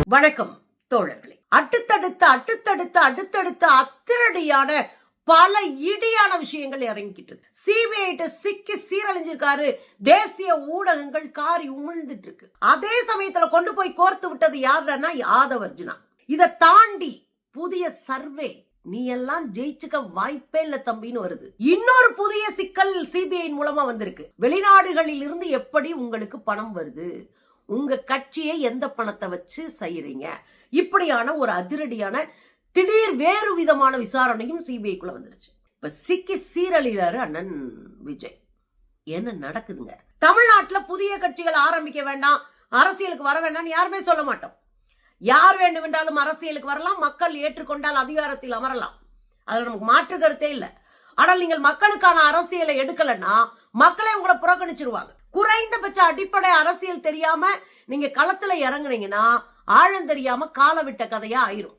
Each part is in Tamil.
வணக்கம் தோழர்களே. அடுத்தடுத்த அத்திரடியான பல இடியான விஷயங்கள் இறங்கிட்டு இருக்கு. சிபிஐ சிக்கி சீரழிஞ்சிருக்காரு. தேசிய ஊடகங்கள் காரி உமிழ்ந்துட்டு இருக்கு. அதே சமயத்துல கொண்டு போய் கோர்த்து விட்டது யாருன்னா ஆதவர்ஜுனா. இதை தாண்டி புதிய சர்வே நீ எல்லாம் ஜெயிச்சுக்க வாய்ப்பே இல்ல தம்பின்னு வருது. இன்னொரு புதிய சிக்கல் சிபிஐ மூலமா வந்திருக்கு. வெளிநாடுகளில் இருந்து எப்படி உங்களுக்கு பணம் வருது, உங்க கட்சியை எந்த பணத்தை வச்சு செய்யறீங்க, இப்படியான ஒரு அதிரடியான திடீர் வேறு விதமான விசாரணையும் சிபிஐக்குள்ள வந்துருச்சு. இப்ப சிக்கி சீரழிறாரு அண்ணன் விஜய். என்ன நடக்குதுங்க? தமிழ்நாட்டுல புதிய கட்சிகள் ஆரம்பிக்க வேண்டாம், அரசியலுக்கு வர வேண்டாம் யாருமே சொல்ல மாட்டோம். யார் வேண்டுமென்றாலும் அரசியலுக்கு வரலாம், மக்கள் ஏற்றுக்கொண்டால் அதிகாரத்தில் அமரலாம், அதுல நமக்கு மாற்று கருத்தே இல்லை. ஆனால் நீங்கள் மக்களுக்கான அரசியலை எடுக்கலன்னா மக்களே உங்களை புறக்கணிச்சிருவாங்க. குறைந்தபட்ச அடிப்படை அரசியல் தெரியாம நீங்க களத்துல இறங்குனீங்கன்னா ஆழம் தெரியாம கால விட்ட கதையா ஆயிரும்.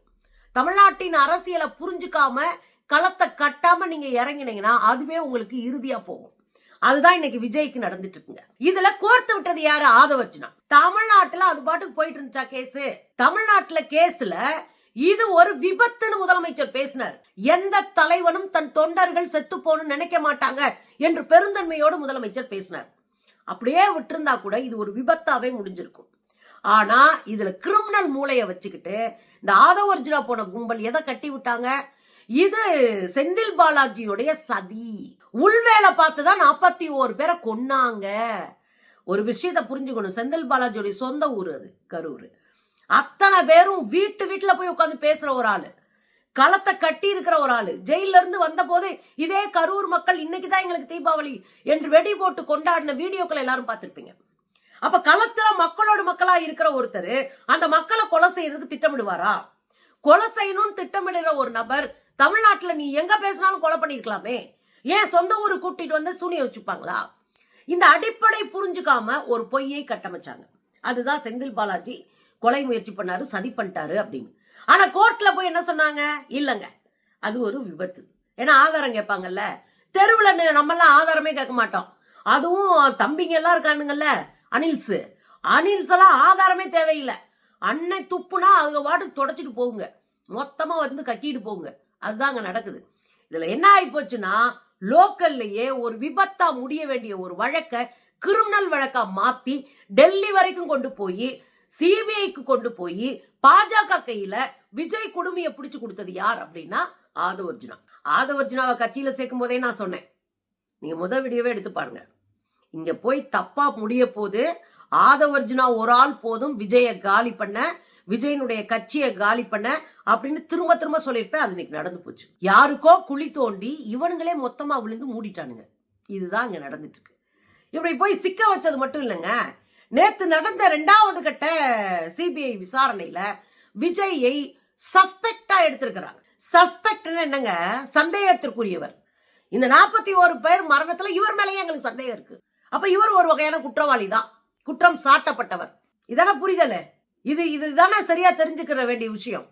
தமிழ்நாட்டின் அரசியலை புரிஞ்சுக்காம களத்தை கட்டாம நீங்க இறங்கினீங்கன்னா அதுவே உங்களுக்கு இறுதியா போகும். அதுதான் இன்னைக்கு விஜய்க்கு நடந்துட்டு இருக்குங்க. இதுல கோர்த்து விட்டது யாரு? ஆதவர்ஜுனா. தமிழ்நாட்டுல அது பாட்டுக்கு போயிட்டு இருந்துச்சா கேஸ்? தமிழ்நாட்டுல கேஸ்ல இது ஒரு விபத்துன்னு முதலமைச்சர் பேசினார். எந்த தலைவனும் தன் தொண்டர்கள் செத்து போன்னு நினைக்க மாட்டாங்க என்று பெருந்தன்மையோடு முதலமைச்சர் பேசினார். அப்படியே விட்டுருந்தா கூட இது ஒரு விபத்தாவே முடிஞ்சிருக்கும். ஆனா இதுல கிரிமினல் மூளைய வச்சுக்கிட்டு இந்த ஆதவர்ஜுனா போன கும்பல் எதை கட்டி விட்டாங்க? இது செந்தில் பாலாஜியுடைய சதி. உள்வேலை பார்த்துதான் 41 பேரை கொன்னாங்க. ஒரு விஷயத்த புரிஞ்சுக்கணும். செந்தில் பாலாஜியுடைய சொந்த ஊர் அது கரூர். அத்தனை பேரும் வீட்டுல போய் உட்காந்து பேசுற ஒரு ஆளு, களத்தை கட்டி இருக்கிற ஒரு ஆளு. ஜெயில இருந்து வந்த போது இதே கரூர் மக்கள் இன்னைக்குதான் எங்களுக்கு தீபாவளி என்று வெடி போட்டு கொண்டாடின வீடியோக்களை எல்லாரும் பார்த்திருப்பீங்க. அப்ப களத்துல மக்களோட மக்களா இருக்கிற ஒருத்தர் அந்த மக்களை கொலை செய்யறதுக்கு திட்டமிடுவாரா? கொலை செய்யணும்னு திட்டமிடுற ஒரு நபர் தமிழ்நாட்டுல நீ எங்க பேசினாலும் கொலை பண்ணிருக்கலாமே, ஏன் சொந்த ஊரு கூட்டிட்டு வந்து சூனிய வச்சுப்பாங்களா? இந்த அடிப்படை புரிஞ்சுக்காம ஒரு பொய்யை கட்டமைச்சாங்க. அதுதான் செந்தில் பாலாஜி கொலை முயற்சி பண்ணாரு, சதி பண்ணிட்டாரு அப்படின்னு. ஆனா கோர்ட்ல போய் என்ன சொன்னாங்க? இல்லங்க அது ஒரு விபத்து. ஏன்னா ஆதாரம் கேட்பாங்கல்ல. தெருவுல நம்ம எல்லாம் ஆதாரமே கேட்க மாட்டோம். அதுவும் தம்பிங்க எல்லாம் இருக்கானுங்கல்ல, அனில்ஸ் எல்லாம் ஆதாரமே தேவையில்லை. அன்னை துப்புனா அவங்க வாட்டுக்கு தொடச்சிட்டு போகுங்க, மொத்தமா வந்து கட்டிட்டு போகுங்க. அதுதான் அங்க நடக்குது. இதுல என்ன ஆகி போச்சுன்னா லோக்கல்லையே ஒரு விபத்தா முடிய வேண்டிய ஒரு வழக்க கிரிமினல் வழக்கா மாத்தி டெல்லி வரைக்கும் கொண்டு போய் சிபிஐக்கு கொண்டு போய் பாஜக கையில விஜய் குடுமையை பிடிச்சு கொடுத்தது யார் அப்படின்னா ஆதவர்ஜுனா. ஆதவர்ஜுனாவை கட்சியில சேர்க்கும் போதே நான் சொன்னேன், நீங்க முதல் வீடியோவே எடுத்து பாருங்க. இங்க போய் தப்பா முடிய போது ஆதவர்ஜுனா ஒரு ஆள் போதும் விஜய காலி பண்ண, விஜயனுடைய கட்சியை காலி பண்ண அப்படின்னு திரும்ப திரும்ப சொல்லியிருப்பேன். அது இன்னைக்கு நடந்து போச்சு. யாருக்கோ குழி தோண்டி இவனுங்களே மொத்தமா விழுந்து மூடிட்டானுங்க. இதுதான் இங்க நடந்துட்டு இருக்கு. இப்படி போய் சிக்க வச்சது மட்டும் இல்லைங்க, நேத்து நடந்த 2வது கட்ட சிபிஐ விசாரணையில விஜயை சஸ்பெக்டா எடுத்திருக்கிறாங்க. சஸ்பெக்ட் என்னங்க? சந்தேகத்திற்குரியவர். இந்த 41 பேர் மரணத்துல இவர் மேலேயே எங்களுக்கு சந்தேகம் இருக்கு. அப்ப இவர் ஒரு வகையான குற்றவாளி தான், குற்றம் சாட்டப்பட்டவர். இதான புரிதல? இதுதானே சரியா தெரிஞ்சுக்கிற வேண்டிய விஷயம்.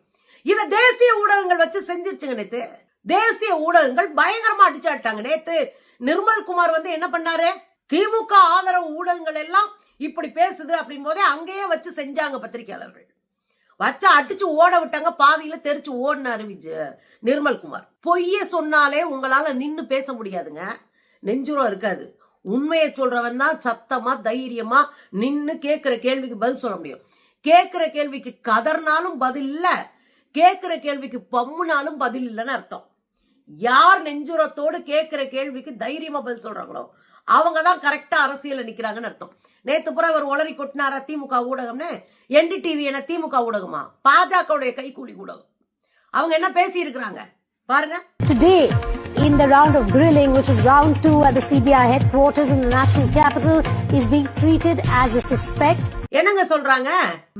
இத தேசிய ஊடகங்கள் வச்சு செஞ்சிருச்சுங்க. நேத்து தேசிய ஊடகங்கள் பயங்கரமா அடிச்சாட்டாங்க. நேத்து நிர்மல் குமார் வந்து என்ன பண்ணாரு? திமுக ஆதரவு ஊடகங்கள் எல்லாம் இப்படி பேசுது அப்படின் போதே அங்கேயே வச்சு செஞ்சாங்க. பத்திரிகையாளர்கள் வச்சு அடிச்சு ஓட விட்டாங்க. பாதியில தெரிச்சு ஓடினாரு நிர்மல் குமார். பொய்ய சொன்னாலே உங்களால நின்னு பேச முடியாதுங்க, நெஞ்சுரம் இருக்காது. உண்மையை சொல்றவன் தான் சத்தமா தைரியமா நின்னு கேட்கிற கேள்விக்கு பதில் சொல்ல முடியும். கேட்கிற கேள்விக்கு கதர்னாலும் பதில் இல்ல, கேட்கிற கேள்விக்கு பம்முனாலும் பதில் இல்லைன்னு அர்த்தம். யார் நெஞ்சுரத்தோடு கேட்கிற கேள்விக்கு தைரியமா பதில் சொல்றாங்களோ அவங்கதான் கரெக்டா அரசியல நிக்கிறாங்கன்னு அர்த்தம். நேத்து புற ஒரு ஒளரி கொட்டினாரா திமுக ஊடகம்னு? NDTV என்ன திமுக ஊடகமா? பாஜகவுடைய கைகூலி ஊடகம். அவங்க என்ன பேசி இருக்கிறாங்க பாருங்க. Today in the round of grilling, which is round 2 at the CBI headquarters in the national capital, is being treated as a suspect. என்னங்க சொல்றாங்க?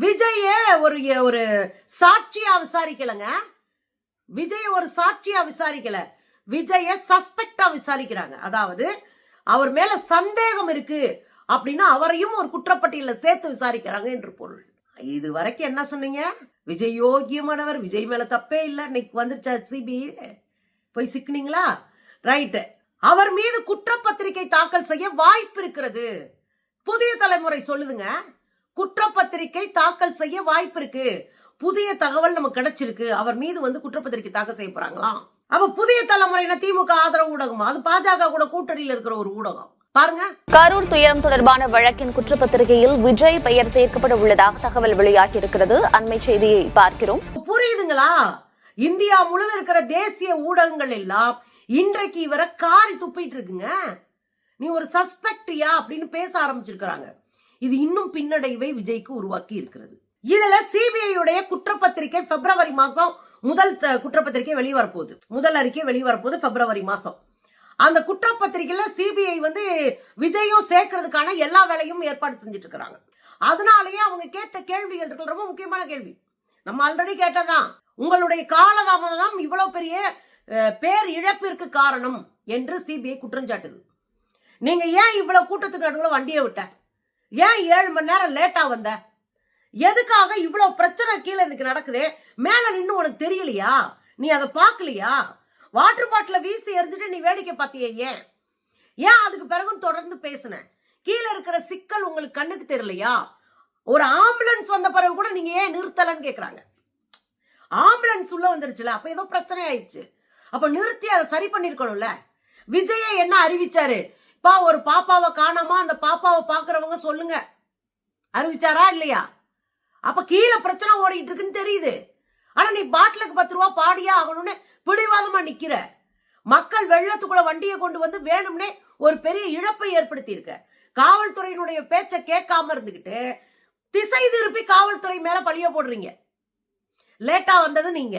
விஜய ஒரு சாட்சியா விசாரிக்கலங்க. விஜய ஒரு சாட்சியா விசாரிக்கல, விஜய சஸ்பெக்டா விசாரிக்கிறாங்க. அதாவது அவர் மேல சந்தேகம் இருக்கு அப்படின்னா அவரையும் ஒரு குற்றப்பட்டியல சேர்த்து விசாரிக்கிறாங்க என்று பொருள். இது வரைக்கும் என்ன சொன்னீங்க? விஜய் யோகியமானவர், விஜய் மேல தப்பே இல்ல, இன்னைக்கு வந்துருச்சா சிபிஐ? போய் சிக்கினீங்களா? ரைட். அவர் மீது குற்றப்பத்திரிகை தாக்கல் செய்ய வாய்ப்பு இருக்கிறது. புதிய தலைமுறை சொல்லுதுங்க, குற்றப்பத்திரிகை தாக்கல் செய்ய வாய்ப்பு இருக்கு. புதிய தகவல் நமக்கு கிடைச்சிருக்கு. அவர் மீது வந்து குற்றப்பத்திரிகை தாக்கல் செய்ய போறாங்களாம். அப்ப புதிய தலைமுறையின திமுக ஆதரவு ஊடகம், அது பாஜக கூட கூட்டணியில் இருக்கிற ஒரு ஊடகம். பாருங்க. கரூர் துயரம் தொடர்பான வழக்கின் குற்றப்பத்திரிகையில் விஜய் பெயர் சேர்க்கப்பட உள்ளதாக தகவல் வெளியாகி இருக்கிறது. அண்மை செய்தியை பார்க்கிறோம். புரியுதுங்களா? இந்தியா முழுவதும் இருக்கிற தேசிய ஊடகங்கள் எல்லாம் இன்றைக்கு இவரை காரி துப்பிட்டு இருக்குங்க. நீ ஒரு சஸ்பெக்டியா அப்படின்னு பேச ஆரம்பிச்சிருக்கிறாங்க. இது இன்னும் பின்னடைவை விஜய்க்கு உருவாக்கி இருக்கிறது. இதுல சிபிஐ உடைய குற்றப்பத்திரிகை பிப்ரவரி மாசம் முதல் குற்றப்பத்திரிகை வெளிவரப்போகுது. முதல் அறிக்கை வெளிவரப்போகுது பிப்ரவரி மாசம். அந்த குற்றப்பத்திரிகையில சிபிஐ வந்து விஜயும் சேர்க்கறதுக்கான எல்லா வேலையும் ஏற்பாடு செஞ்சுட்டு இருக்காங்க. அதனாலேயே அவங்க கேட்ட கேள்விகள் இருக்கு, ரொம்ப முக்கியமான கேள்வி. நம்ம ஆல்ரெடி கேட்டதான், உங்களுடைய காலதாமதம் இவ்வளவு பெரிய பேர் இழப்பிற்கு காரணம் என்று சிபிஐ குற்றம் சாட்டுது. நீங்க ஏன் இவ்வளவு கூட்டத்துக்கு நடுவுல வண்டியை விட்ட? ஏன் 7 மணி நேரம் லேட்டா வந்த? எதுக்காக இவ்வளவு பிரச்சனை கீழே எனக்கு நடக்குது? மேல நின்னு உனக்கு தெரியலையா? நீ அதை பார்க்கலையா? வாட்டர் பாட்டில வீசி எறிஞ்சிட்டு நீ வேடிக்கை பார்த்தியே? ஏன் அதுக்கு பிறகும் தொடர்ந்து பேசுன? கீழே இருக்கிற சிக்கல் உங்களுக்கு கண்ணுக்கு தெரியலையா? ஒரு ஆம்புலன்ஸ் வந்த பிறகு கூட நீங்க ஏன் நிறுத்தலன்னு கேக்குறாங்க. ஆம்புலன்ஸ் உள்ள வந்துருச்சுல, அப்ப ஏதோ பிரச்சனை ஆயிடுச்சு. அப்ப நிறுத்தி அதை சரி பண்ணிருக்கணும்ல. விஜயை என்ன அறிவிச்சாரு? ஒரு பாப்பாவை காணாம, அந்த பாப்பாவை பாக்குறவங்க சொல்லுங்க, அறிவிச்சாரா இல்லையா? அப்ப கீழே பிரச்சனை ஓடிட்டு இருக்குன்னு தெரியுது. ஆனா நீ பாட்டிலுக்கு 10 ரூபா பாடியா ஆகணும்னு பிடிவாதமா நிக்கிற. மக்கள் வெள்ளத்துக்குள்ள வண்டியை கொண்டு வந்து வேணும்னே ஒரு பெரிய இழப்பை ஏற்படுத்தி இருக்க. காவல்துறையினுடைய பேச்ச கேட்காம இருந்துகிட்டு திசை திருப்பி காவல்துறை மேல பழிய போடுறீங்க. லேட்டா வந்தது நீங்க,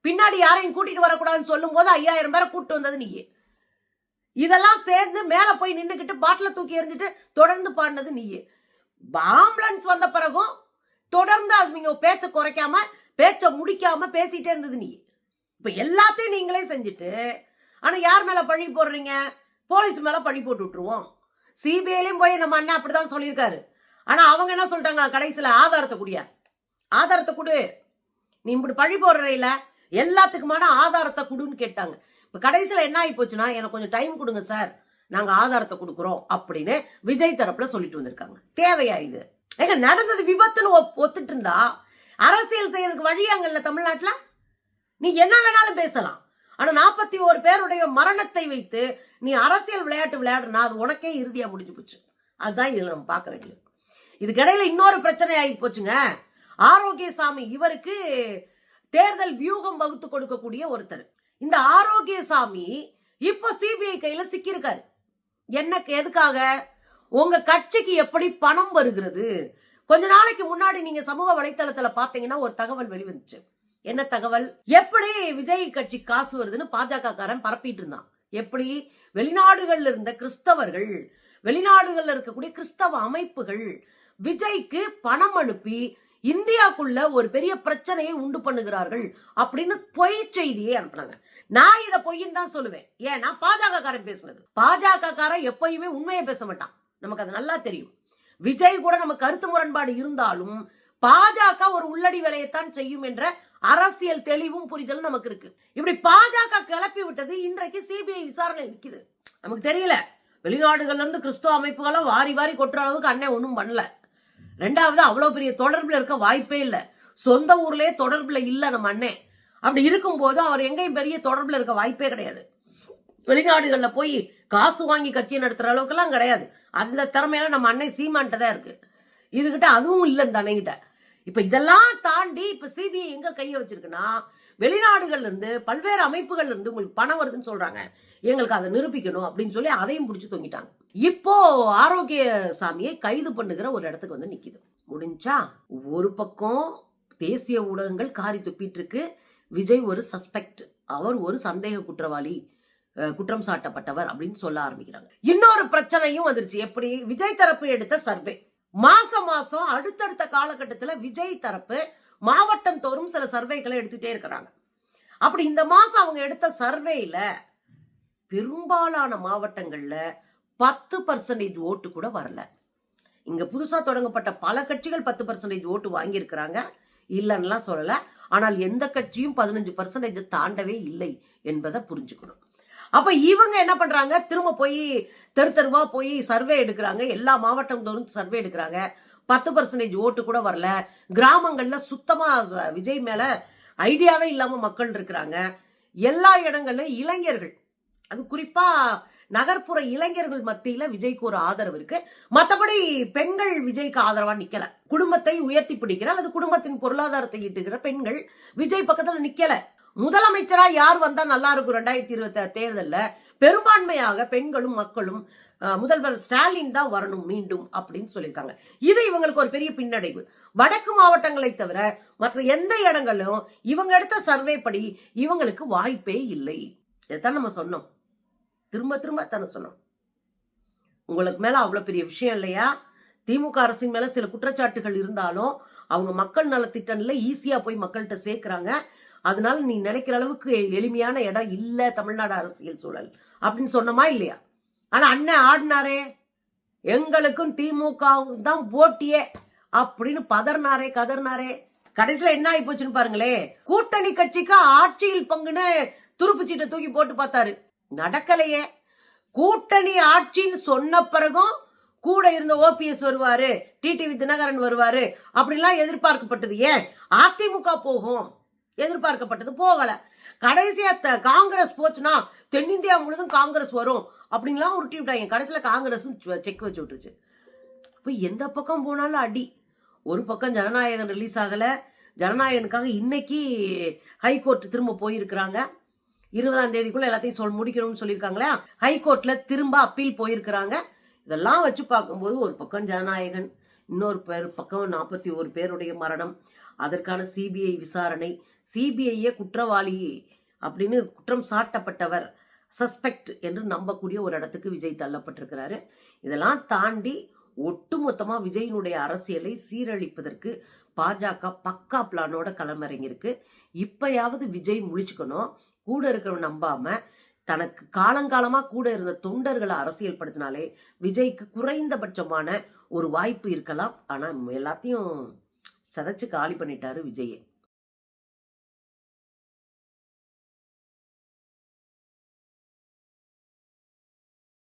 பின்னாடி யாரையும் கூட்டிட்டு வரக்கூடாதுன்னு சொல்லும் போது 5000 பேரை கூட்டு வந்தது நீங்க. இதெல்லாம் சேர்ந்து மேல போய் நின்னுகிட்டு பாட்டில தூக்கி எறிஞ்சிட்டு தொடர்ந்து பாடினது நீ. ஆம்புலன்ஸ் வந்த பிறகும் தொடர்ந்து நீங்க பேச்ச குறைக்காம, பேச்ச முடிக்காம பேசிட்டே இருந்தது நீ. இப்ப எல்லாத்தையும் நீங்களே செஞ்சுட்டு, ஆனா யார் மேல பழி போடுறீங்க? போலீஸ் மேல பழி போட்டு விட்டுருவோம். சிபிஐலயும் போய் நம்ம அண்ணா அப்படிதான் சொல்லியிருக்காரு. ஆனா அவங்க என்ன சொல்லிட்டாங்க கடைசியில? ஆதாரத்தை குடியா, ஆதாரத்தை கொடு. நீ இப்படி பழி போடுற இல்ல, எல்லாத்துக்குமான ஆதாரத்தை கொடுன்னு கேட்டாங்க. இப்ப கடைசியில என்ன ஆகி போச்சுன்னா, எனக்கு கொஞ்சம் டைம் கொடுங்க சார், நாங்க ஆதாரத்தை கொடுக்குறோம் அப்படின்னு விஜய் தரப்புல சொல்லிட்டு வந்திருக்காங்க. தேவையா இது? ஏங்க நடந்தது விபத்துன்னு ஒத்துட்டு இருந்தா அரசியல் செய்யறதுக்கு வழியாங்கல்ல தமிழ்நாட்டுல? நீ என்ன வேணாலும் பேசலாம். ஆனா 41 பேருடைய மரணத்தை வைத்து நீ அரசியல் விளையாட்டு விளையாடுனா அது உனக்கே இறுதியா முடிஞ்சு போச்சு. அதுதான் இதுல நம்ம பார்க்க வேண்டியது. இதுக்கிடையில இன்னொரு பிரச்சனை ஆகி போச்சுங்க. ஆரோக்கியசாமி, இவருக்கு தேர்தல் வியூகம் வகுத்து கொடுக்கக்கூடிய ஒருத்தர். இந்த ஆரோக்கியசாமி இப்போ சிபிஐ கையில சிக்கியிருக்காரு. எதுக்காக? உங்க கட்சிக்கு எப்படி பணம் வருகிறது? கொஞ்ச நாளைக்கு முன்னாடி நீங்க சமூக வலைத்தளத்துல பாத்தீங்கன்னா ஒரு தகவல் வெளிவந்துச்சு. என்ன தகவல்? எப்படி விஜய் கட்சி காசு வருதுன்னு பாஜக காரன் பரப்பிட்டு இருந்தான். எப்படி? வெளிநாடுகள்ல இருந்த கிறிஸ்தவர்கள், வெளிநாடுகள்ல இருக்கக்கூடிய கிறிஸ்தவ அமைப்புகள் விஜய்க்கு பணம் அனுப்பி இந்தியாக்குள்ள ஒரு பெரிய பிரச்சனையை உண்டு பண்ணுகிறார்கள் அப்படின்னு பொய் செய்தியை அனுப்புனாங்க. நான் இதை பொய்ன்னு தான் சொல்லுவேன். ஏன்னா பாஜக காரன் பேசுனது. பாஜக காரன் எப்பயுமே உண்மையை பேச மாட்டான், நமக்கு அது நல்லா தெரியும். விஜய் கூட நம்ம கருத்து முரண்பாடு இருந்தாலும் பாஜக ஒரு உள்ளடி வேலையைத்தான் செய்யும் என்ற அரசியல் தெளிவும் புரிதலும் நமக்கு இருக்கு. இப்படி பாஜக கிளப்பி விட்டது இன்றைக்கு சிபிஐ விசாரணை நிக்குது. நமக்கு தெரியல, வெளிநாடுகள்ல இருந்து கிறிஸ்துவ அமைப்புகளை வாரி வாரி கொட்டுற அளவுக்கு அண்ணன் ஒன்றும் பண்ணல. ரெண்டாவது, அவ்வளவு பெரிய தொடர்புல இருக்க வாய்ப்பே இல்ல. சொந்த ஊர்லயே தொடர்புல இல்ல நம்ம அண்ணன். அப்படி இருக்கும்போது அவர் எங்கேயும் பெரிய தொடர்புல இருக்க வாய்ப்பே கிடையாது. வெளிநாடுகள்ல போய் காசு வாங்கி கட்சியை நடத்துற அளவுக்கு எல்லாம் கிடையாது. அந்த திறமையெல்லாம் நம்ம அண்ணன் சீமான்ட்ட தான் இருக்கு. இதுகிட்ட அதுவும் இல்ல இந்த அண்ணகிட்ட. இப்ப இதெல்லாம் தாண்டி இப்ப சிபிஐ எங்க கைய வச்சிருக்குன்னா, வெளிநாடுகள்ல இருந்து பல்வேறு அமைப்புகள்ல இருந்து உங்களுக்கு பணம் வருதுன்னு சொல்றாங்க, எங்களுக்கு அதை நிரூபிக்கணும் அப்படின்னு சொல்லி அதையும் பிடிச்சு தொங்கிட்டாங்க. இப்போ ஆரோக்கியசாமியை கைது பண்ணுகிற ஒரு இடத்துக்கு வந்து நிக்குது. முடிஞ்சா ஒரு பக்கம் தேசிய ஊடகங்கள் காரி துப்பிட்டு இருக்கு, விஜய் ஒரு சஸ்பெக்ட், அவர் ஒரு சந்தேக குற்றவாளி, குற்றம் சாட்டப்பட்டவர் அப்படின்னு சொல்ல ஆரம்பிக்கிறாங்க. இன்னொரு பிரச்சனையும் வந்துருச்சு. எப்படி? விஜய் தரப்பு எடுத்த சர்வே. மாசம் மாசம் அடுத்தடுத்த காலகட்டத்தில் விஜய் தரப்பு மாவட்டம் தோறும் சில சர்வேகளை எடுத்துட்டே இருக்கிறாங்க. அப்படி இந்த மாசம் அவங்க எடுத்த சர்வேல பெரும்பாலான மாவட்டங்கள்ல 10% ஓட்டு கூட வரல. இங்க புதுசா தொடங்கப்பட்ட பல கட்சிகள் 10% ஓட்டு வாங்கி இருக்கிறாங்க, இல்லன்னா சொல்லல. ஆனால் எந்த கட்சியும் 15% தாண்டவே இல்லை என்பதை புரிஞ்சுக்கணும். அப்ப இவங்க என்ன பண்றாங்க? திரும்ப போய் தெரு தெருவா போய் சர்வே எடுக்கிறாங்க. எல்லா மாவட்டம் தோறும் சர்வே எடுக்கிறாங்க. 10% ஓட்டு கூட வரல. கிராமங்கள்ல சுத்தமா விஜய் மேல ஐடியாவே இல்லாம மக்கள் இருக்கிறாங்க. எல்லா இடங்களிலும் இளைஞர்கள், அது குறிப்பா நகர்ப்புற இளைஞர்கள் மத்தியில விஜய்க்கு ஒரு ஆதரவு இருக்கு. மத்தபடி பெண்கள் விஜய்க்கு ஆதரவா நிக்கல. குடும்பத்தை உயர்த்தி பிடிக்கிற அல்லது குடும்பத்தின் பொருளாதாரத்தை ஈட்டுகிற பெண்கள் விஜய் பக்கத்துல நிக்கல. முதலமைச்சரா யார் வந்தா நல்லா இருக்கும் 2026 தேர்தல்ல பெரும்பான்மையாக பெண்களும் மக்களும் முதல்வர் ஸ்டாலின் தான் வரணும் மீண்டும் அப்படின்னு சொல்லியிருக்காங்க. இது இவங்களுக்கு ஒரு பெரிய பின்னடைவு. வடக்கு மாவட்டங்களை தவிர மற்ற எந்த இடங்களும் இவங்க எடுத்த சர்வே படி இவங்களுக்கு வாய்ப்பே இல்லை. இதைத்தான் நம்ம சொன்னோம், திரும்ப திரும்ப தானே சொன்னோம். உங்களுக்கு மேல அவ்வளவு பெரிய விஷயம் இல்லையா? திமுக அரசின் மேல சில குற்றச்சாட்டுகள் இருந்தாலும் அவங்க மக்கள் நலத்திட்டம்ல ஈஸியா போய் மக்கள்கிட்ட சேர்க்கிறாங்க. அதனால நீ நினைக்கிற அளவுக்கு எளிமையான இடம் இல்ல தமிழ்நாடு அரசியல் சூழல் அப்படின்னு சொன்னமா இல்லையா? ஆனா அண்ணன் ஆடினாரே, எங்களுக்கும் திமுக தான் போட்டியே அப்படின்னு கதர்னாரே. கடைசியில என்ன ஆகி போச்சுன்னு பாருங்களே. கூட்டணி கட்சிக்கு ஆட்சியில் பங்குன்னு துருப்புச்சீட்டை தூக்கி போட்டு பார்த்தாரு, நடக்கலையே. கூட்டணி ஆட்சின்னு சொன்ன பிறகும் கூட இருந்த ஓபிஎஸ் வருவாரு, டிடிவி தினகரன் வருவாரு அப்படின்லாம் எதிர்பார்க்கப்பட்டது. ஏன் அதிமுக போகும் எதிர்பார்க்கப்பட்டது, போகல. கடைசியா காங்கிரஸ் போச்சுன்னா தென்னிந்தியா முழுதும் காங்கிரஸ் வரும் அப்படின்லாம் உருட்டி விட்டாங்க. கடைசியில காங்கிரஸ் செக் வச்சு விட்டுருச்சு. இப்ப எந்த பக்கம் போனாலும் அடி. ஒரு பக்கம் ஜனநாயகன் ரிலீஸ் ஆகல. ஜனநாயகனுக்காக இன்னைக்கு ஹைகோர்ட் திரும்ப போயிருக்கிறாங்க. 20ஆம் தேதிக்குள்ள எல்லாத்தையும் முடிக்கணும்னு சொல்லியிருக்காங்களே. ஹைகோர்ட்ல திரும்ப அப்பீல் போயிருக்கிறாங்க. இதெல்லாம் வச்சு பார்க்கும்போது ஒரு பக்கம் ஜனநாயகன், இன்னொரு பக்கம் 41 பேருடைய மரணம், அதற்கான சிபிஐ விசாரணை, சிபிஐயே குற்றவாளி அப்படின்னு குற்றம் சாட்டப்பட்டவர், சஸ்பெக்ட் என்று நம்பக்கூடிய ஒரு இடத்துக்கு விஜய் தள்ளப்பட்டிருக்கிறாரு. இதெல்லாம் தாண்டி ஒட்டுமொத்தமா விஜயினுடைய அரசியலை சீரழிப்பதற்கு பாஜக பக்கா பிளானோட களமிறங்கியிருக்கு. இப்பயாவது விஜய் முழிச்சுக்கணும். கூட இருக்கிறவன் நம்பாம தனக்கு காலங்காலமா கூட இருந்த தொண்டர்களை அரசியல் படுத்தினாலே விஜய்க்கு குறைந்தபட்சமான ஒரு வாய்ப்பு இருக்கலாம். ஆனா எல்லாத்தையும் சதைச்சு காலி பண்ணிட்டாரு விஜய்.